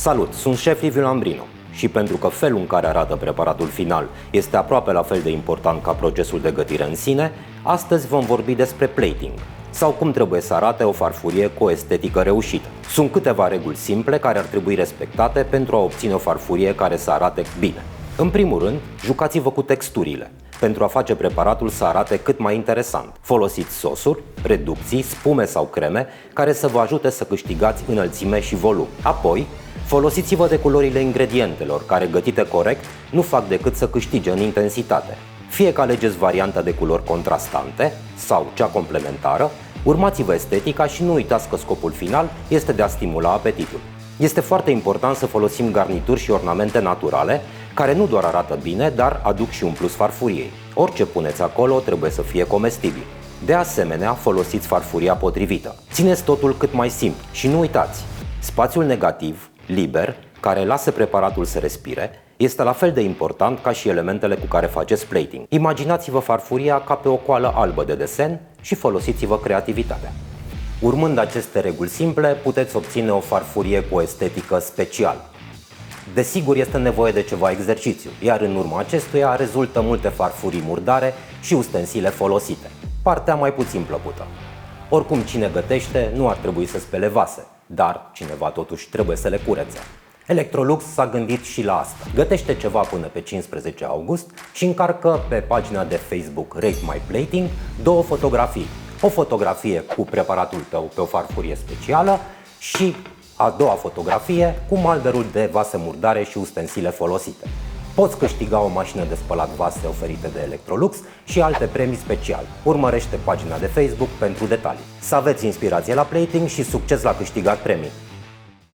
Salut, sunt șef Liviu Lambrino și pentru că felul în care arată preparatul final este aproape la fel de important ca procesul de gătire în sine, astăzi vom vorbi despre plating sau cum trebuie să arate o farfurie cu o estetică reușită. Sunt câteva reguli simple care ar trebui respectate pentru a obține o farfurie care să arate bine. În primul rând, jucați-vă cu texturile pentru a face preparatul să arate cât mai interesant. Folosiți sosuri, reducții, spume sau creme care să vă ajute să câștigați înălțime și volum. Apoi, folosiți-vă de culorile ingredientelor care, gătite corect, nu fac decât să câștige în intensitate. Fie că alegeți varianta de culori contrastante sau cea complementară, urmați-vă estetica și nu uitați că scopul final este de a stimula apetitul. Este foarte important să folosim garnituri și ornamente naturale, care nu doar arată bine, dar aduc și un plus farfuriei. Orice puneți acolo trebuie să fie comestibil. De asemenea, folosiți farfuria potrivită. Țineți totul cât mai simplu și nu uitați, spațiul negativ, liber, care lasă preparatul să respire, este la fel de important ca și elementele cu care faceți plating. Imaginați-vă farfuria ca pe o coală albă de desen și folosiți-vă creativitatea. Urmând aceste reguli simple, puteți obține o farfurie cu o estetică specială. Desigur, este nevoie de ceva exercițiu, iar în urma acestuia rezultă multe farfurii murdare și ustensile folosite, partea mai puțin plăcută. Oricum, cine gătește nu ar trebui să spele vase, dar cineva totuși trebuie să le curețe. Electrolux s-a gândit și la asta. Gătește ceva până pe 15 august și încarcă pe pagina de Facebook Rate My Plating 2 fotografii. O fotografie cu preparatul tău pe o farfurie specială și a doua fotografie cu malderul de vase murdare și ustensile folosite. Poți câștiga o mașină de spălat vase oferite de Electrolux și alte premii speciale. Urmărește pagina de Facebook pentru detalii. Să aveți inspirație la plating și succes la câștigat premii!